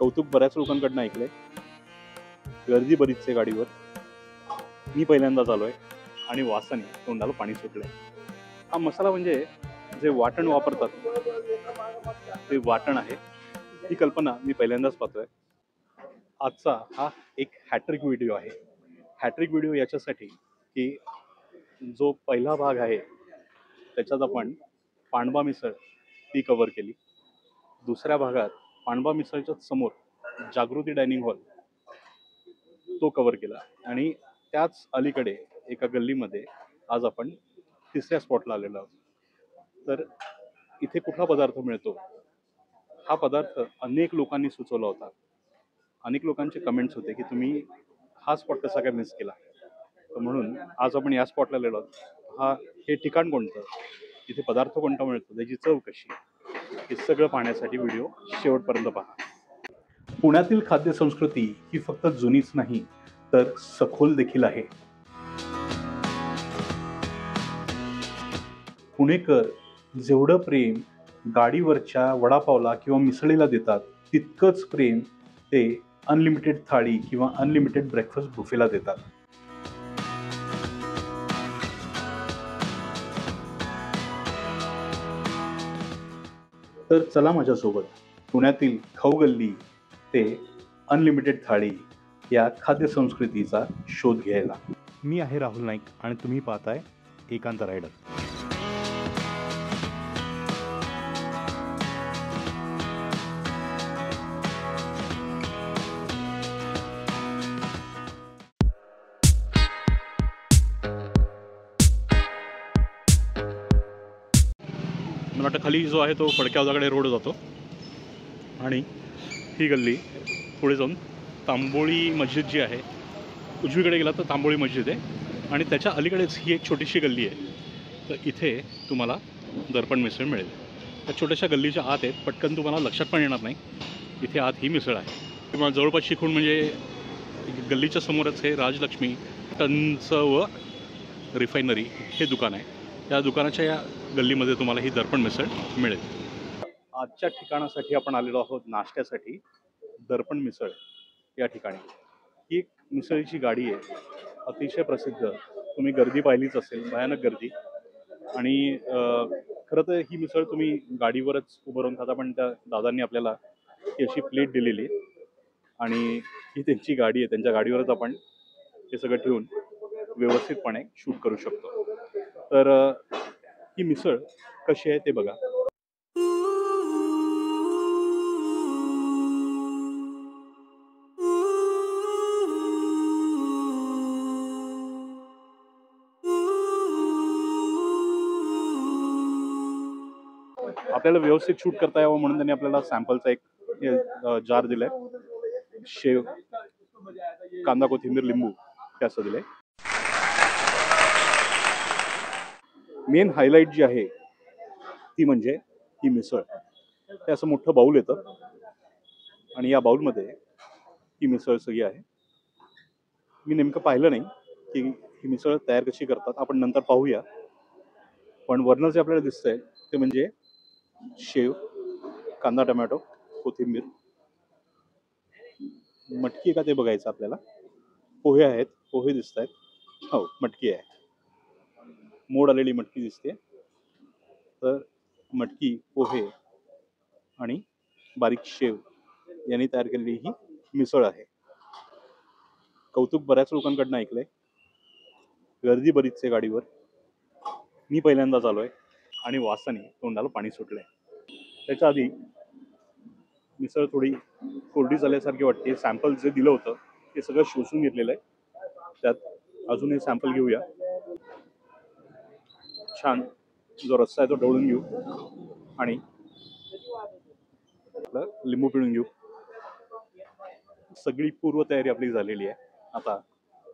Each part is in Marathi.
कौतुक बऱ्याच लोकांकडून ऐकलंय, गर्दी बरीच आहे गाडीवर. मी पहिल्यांदाच आलोय आणि वासाने तोंडाला पाणी सुटलंय. हा मसाला म्हणजे जे वाटण वापरतात ते वाटण आहे. ही कल्पना मी पहिल्यांदाच पाहतोय. आजचा हा एक हॅट्रिक व्हिडिओ आहे. हॅट्रिक व्हिडिओ याच्यासाठी की जो पहिला भाग आहे त्याच्यात आपण पांडवा मिसळ ती कव्हर केली. दुसऱ्या भागात पांडवा मिसळच्या समोर जागृती डायनिंग हॉल तो कव्हर केला आणि त्याच अलीकडे एका गल्लीमध्ये आज आपण तिसऱ्या स्पॉटला आलेलो आहोत. तर इथे कुठला पदार्थ मिळतो, हा पदार्थ अनेक लोकांनी सुचवला होता. अनेक लोकांचे कमेंट्स होते की तुम्ही हा स्पॉट कसा काय मिस केला. तर म्हणून आज आपण या स्पॉटला आलेलो आहोत. हे ठिकाण कोणतं, इथे पदार्थ कोणता मिळतो, त्याची चव कशी, हे सगळं पाहण्यासाठी व्हिडिओ शेवटपर्यंत पहा. पुण्यातील खाद्य संस्कृती ही फक्त जुनीच नाही तर सखोल देखील आहे. पुणेकर जेवढं प्रेम गाडीवरच्या वडापावला किंवा मिसळीला देतात, तितकंच प्रेम ते अनलिमिटेड थाळी किंवा अनलिमिटेड ब्रेकफास्ट बुफेला देतात. तर चला माझ्यासोबत पुण्यातील खाऊगल्ली ते अनलिमिटेड थाळी या खाद्य संस्कृतीचा शोध घ्यायला. मी आहे राहुल नाईक आणि तुम्ही पाहताय एकांत रायडर. मला वाटतं खाली जो आहे तो फडक्यावजाकडे रोड जातो आणि ही गल्ली पुढे जाऊन तांबोळी मस्जिद जी आहे, उजवीकडे गेला तर तांबोळी मस्जिद आहे आणि त्याच्या अलीकडेच ही एक छोटीशी गल्ली आहे. तर इथे तुम्हाला दर्पण मिसळ मिळेल. त्या छोट्याशा गल्लीच्या आत आहेत, पटकन तुम्हाला लक्षात पण येणार नाही इथे आत ही मिसळ आहे. किंवा जवळपास शिकून म्हणजे गल्लीच्या समोरच हे राजलक्ष्मी टन्स व रिफायनरी हे दुकान आहे. त्या दुकानाच्या या गल्लीमध्ये तुम्हाला ही दर्पण मिसळ मिळेल. आजच्या ठिकाणासाठी आपण आलेलो आहोत नाश्त्यासाठी. दर्पण मिसळ या ठिकाणी ही एक मिसळीची गाडी आहे, अतिशय प्रसिद्ध. तुम्ही गर्दी पाहिलीच असेल, भयानक गर्दी. आणि खरं तर ही मिसळ तुम्ही गाडीवरच उभं राहून खाता, पण त्या दादांनी आपल्याला ही अशी प्लेट दिलेली आणि ही त्यांची गाडी आहे. त्यांच्या गाडीवरच आपण हे सगळं ठेवून व्यवस्थितपणे शूट करू शकतो. तर ही मिसळ कशी आहे ते बघा. आपल्याला व्यवस्थित शूट करता यावं म्हणून त्यांनी आपल्याला सॅम्पलचा एक जार दिलाय. शेव, कांदा, कोथिंबीर, लिंबू हे असं दिलंय. मेन हायलाइट जी आहे ती म्हणजे ही मिसळ. हे असं मोठं बाऊल येतं आणि या बाऊलमध्ये ही मिसळ सगळी आहे. मी नेमकं पाहिलं नाही की ही मिसळ तयार कशी करतात, आपण नंतर पाहूया. पण वरनं जे आपल्याला दिसतंय ते म्हणजे शेव, कांदा, टमॅटो, कोथिंबीर, मटकी का ते बघायचं आपल्याला. पोहे आहेत, पोहे दिसत आहेत. हो, मटकी आहे, मोड आलेली मटकी दिसते. तर मटकी, पोहे आणि बारीक शेव यांनी तयार केलेली ही मिसळ आहे. कौतुक बऱ्याच लोकांकडून ऐकलंय, गर्दी बरीच आहे गाडीवर. मी पहिल्यांदाच आलोय आणि वासाने तोंडाला पाणी सुटलंय. त्याच्या आधी मिसळ थोडी कोरडी झाल्यासारखी वाटते. सॅम्पल जे दिलं होतं ते सगळं शोषून घेतलेलं आहे. त्यात अजूनही सॅम्पल घेऊया. छान जो रस्सा आहे तो ढवळून घेऊ आणि लिंबू पिळून घेऊ. सगळी पूर्वतयारी आपली झालेली आहे. आता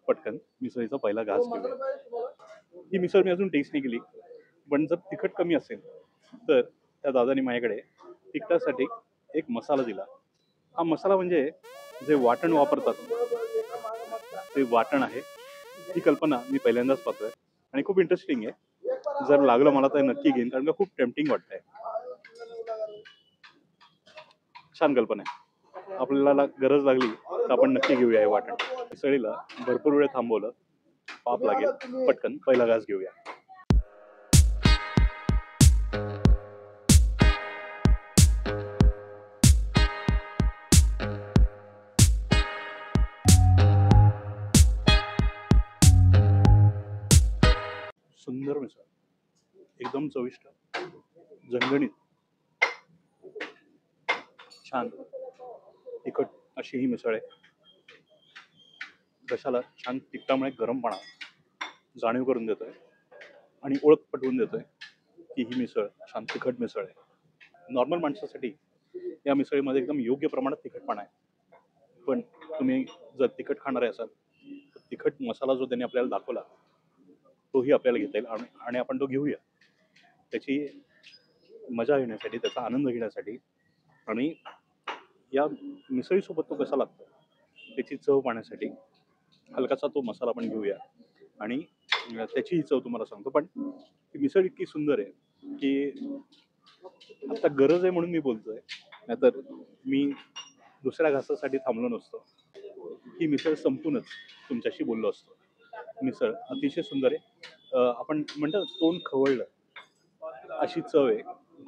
पटकन मिसळीचा पहिला घास घेऊया. ही मिसळ मी अजून टेस्ट नाही केली, पण जर तिखट कमी असेल तर त्या दादानी माझ्याकडे तिखटासाठी एक मसाला दिला. हा मसाला म्हणजे जे वाटण वापरतात ते वाटण आहे. ही कल्पना मी पहिल्यांदाच पाहतोय आणि खूप इंटरेस्टिंग आहे. जर लागलं मला तर नक्की घेईन, कारण का खूप टेम्पटिंग वाटतंय. छान कल्पना आहे. आपल्याला गरज लागली तर आपण नक्की घेऊया हे वाटण. मिसळीला भरपूर वेळ थांबवलं पाप लागेल, पटकन पहिला घास घेऊया. सुंदर मिसळ, एकदम चविष्ट, झणझणीत, छान तिखट अशी ही मिसळ आहे. घशाला छान तिखटामुळे गरमपणा जाणीव करून देतोय आणि ओळख पटवून देतोय की ही मिसळ छान तिखट मिसळ आहे. नॉर्मल माणसासाठी या मिसळीमध्ये एकदम योग्य प्रमाणात तिखटपणा आहे. पण तुम्ही जर तिखट खाणारे असाल तर तिखट मसाला जो त्यांनी आपल्याला दाखवला तोही आपल्याला घेता येईल आणि आपण तो घेऊया. त्याची मजा घेण्यासाठी, त्याचा आनंद घेण्यासाठी आणि या मिसळीसोबत तो कसा लागतो त्याची चव पाहण्यासाठी हलकासा तो मसाला आपण घेऊया आणि त्याचीही चव तुम्हाला सांगतो. पण ती मिसळ इतकी सुंदर आहे की आता गरज आहे म्हणून मी बोलतोय, नाहीतर मी दुसऱ्या घासासाठी थांबलो नसतो. ही मिसळ संपूनच तुमच्याशी बोललो असतो. मिसळ अतिशय सुंदर आहे. आपण म्हणतो तोंड खवळलं अशी चव आहे.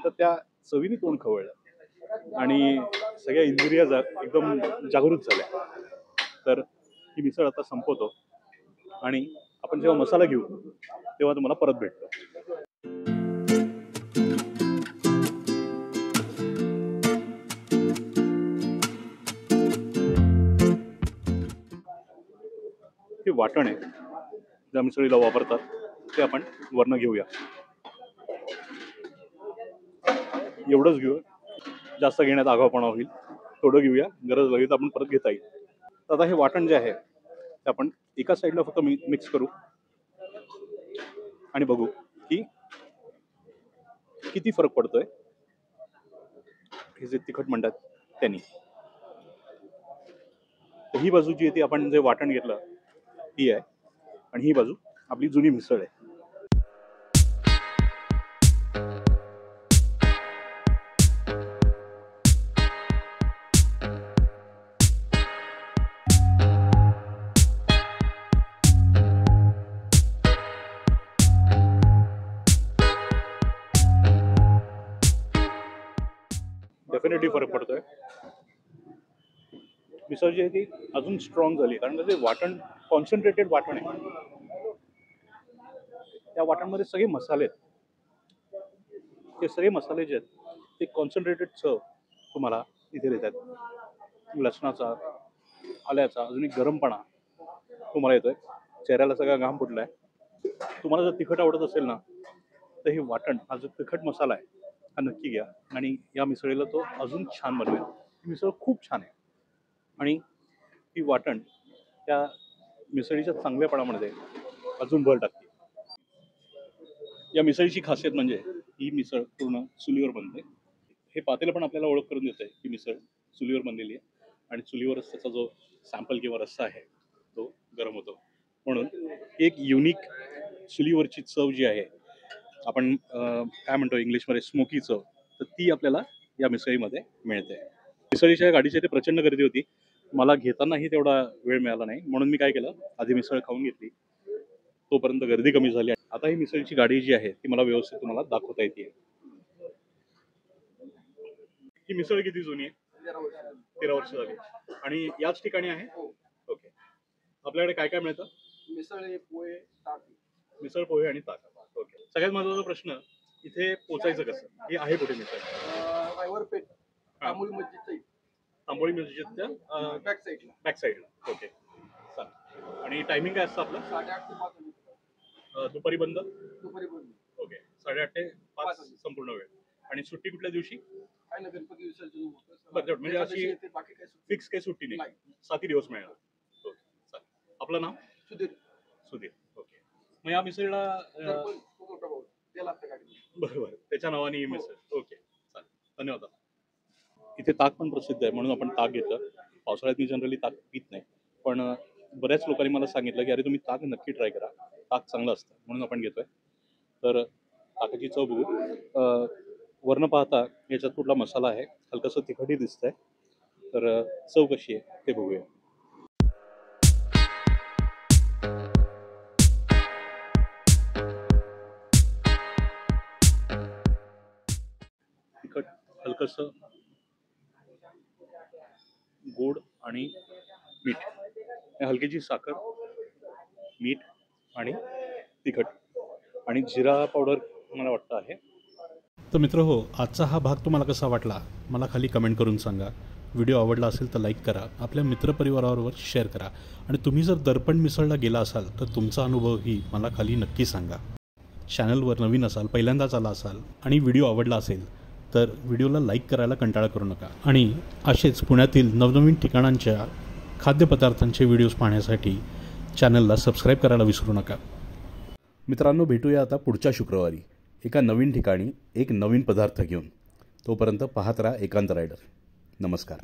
तर त्या चवीने तोंड खवळलं आणि सगळ्या इंद्रिया एकदम जागृत झाल्या. तर ही मिसळ आता संपवतो आणि आपण जेव्हा मसाला घेऊ तेव्हा तुम्हाला परत भेटतो. हे वाटण आहे ज्या मिसळीला वापरतात ते आपण वरनं घेऊया. एवढंच घेऊ, जास्त घेण्यात आगाऊपणा होईल. थोडं घेऊया, गरज लागली तर आपण परत घेता येईल. तर आता हे वाटण जे आहे ते आपण एका साईडला फक्त मिक्स करू आणि बघू की किती फरक पडतोय हे जे तिखट म्हणतात त्यांनी. तर ही बाजू जी आहे ती आपण जे वाटण घेतलं ती आहे आणि ही बाजू आपली जुनी मिसळ आहे. डेफिनेटली फरक पडतोय. मिसळ जी आहे ती अजून स्ट्रॉंग झाली कारण ते वाटण कॉन्सन्ट्रेटेड वाटण आहे. त्या वाटणमध्ये सगळे मसाले आहेत. ते सगळे मसाले जे आहेत ते कॉन्सन्ट्रेटेड चव तुम्हाला इथे देतात. लसणाचा, आल्याचा अजून एक गरमपणा तुम्हाला येतोय. चेहऱ्याला सगळा घाम फुटलाय. तुम्हाला जर तिखट आवडत असेल ना तर हे वाटण हा जो तिखट मसाला आहे हा नक्की घ्या आणि या मिसळीला तो अजून छान बनवेल. ही मिसळ खूप छान आहे आणि ही वाटण त्या मिसळीच्या चांगल्यापणामध्ये अजून भर टाकते. या मिसळीची खासियत म्हणजे ही मिसळ पूर्ण चुलीवर बनते. हे पातेलं पण आपल्याला ओळख करून देत आहे की मिसळ चुलीवर बनलेली आहे आणि चुलीवरच त्याचा जो सॅम्पल किंवा रस्सा आहे तो गरम होतो. म्हणून एक युनिक चुलीवरची चव जी आहे आपण काय म्हणतो इंग्लिशमध्ये स्मोकी चव, तर ती आपल्याला या मिसळीमध्ये मिळते. मिसळीच्या गाडीची ते प्रचंड गर्दी होती. मला घेतानाही तेवढा वेळ मिळाला नाही म्हणून मी काय केलं, आधी मिसळ खाऊन घेतली. तोपर्यंत गर्दी कमी झाली. आता ही मिसळीची गाडी जी आहे ती मला व्यवस्थित तुम्हाला दाखवता येते. ही मिसळ किती जुनी आहे? 13 वर्ष झाली आणि याच ठिकाणी आहे. ओके. आपल्याकडे काय काय मिळतं? मिसळ, पोहे, ताक. मिसळ, पोहे आणि ताक. ओके. सगळ्यात महत्त्वाचा प्रश्न इथे पोचायचं कसं? हे आहे कुठे मिसळ? रायवरपेठ, तांबोळी मस्जिदच्या इथे. तांबोळी मिसळीच्या बॅक साईडला. बॅक साईडला. ओके. चालेल. आणि टायमिंग काय असतं आपलं? 8:30 ते 5. दुपारी बंद? दुपारी बंद. ओके. 8:30 ते 5 संपूर्ण वेळ. आणि सुट्टी कुठल्या दिवशी? काय ना गणपती विसर्जन होतं. बरं, म्हणजे अशी बाकी काय फिक्स काही सुट्टी नाही. 7 दिवस मिळणार. ओके. चालेल. आपलं नाव? सुधीर. सुधीर. ओके. मग या मिसळीला बरोबर त्याच्या नावाने ही मिसळ. ओके. चालेल. धन्यवाद. इथे ताक पण प्रसिद्ध आहे म्हणून आपण ताक घेतलं. पावसाळ्यात मी जनरली ताक पित नाही, पण बऱ्याच लोकांनी मला सांगितलं की अरे तुम्ही ताक नक्की ट्राय करा, ताक चांगलं असतं म्हणून आपण घेतोय. तर ताकाची चव बघू. वरनं पाहता याच्यात कुठला मसाला आहे, हलकंसं तिखटही दिसतंय तर चव कशी आहे ते बघूया. तिखट, हलकंसं गोड आणि मीठ, हलकीची साखर, मीठ आणि तिखट आणि जिरा पावडर मला वाटतं आहे. तर मित्र हो, आजचा हा भाग तुम्हाला कसा वाटला मला खाली कमेंट करून सांगा. व्हिडिओ आवडला असेल तर लाईक करा, आपल्या मित्रपरिवाराबरोबर शेअर करा आणि तुम्ही जर दर्पण मिसळला गेला असाल तर तुमचा अनुभवही मला खाली नक्की सांगा. चॅनलवर नवीन असाल, पहिल्यांदाच आला असाल आणि व्हिडिओ आवडला असेल तर व्हिडिओला लाईक करायला कंटाळा करू नका आणि असेच पुण्यातील नवनवीन ठिकाणांच्या खाद्यपदार्थांचे व्हिडिओज पाहण्यासाठी चॅनलला सबस्क्राईब करायला विसरू नका. मित्रांनो, भेटूया आता पुढच्या शुक्रवारी एका नवीन ठिकाणी एक नवीन पदार्थ घेऊन. तोपर्यंत पाहत राहा एकांत रायडर. नमस्कार.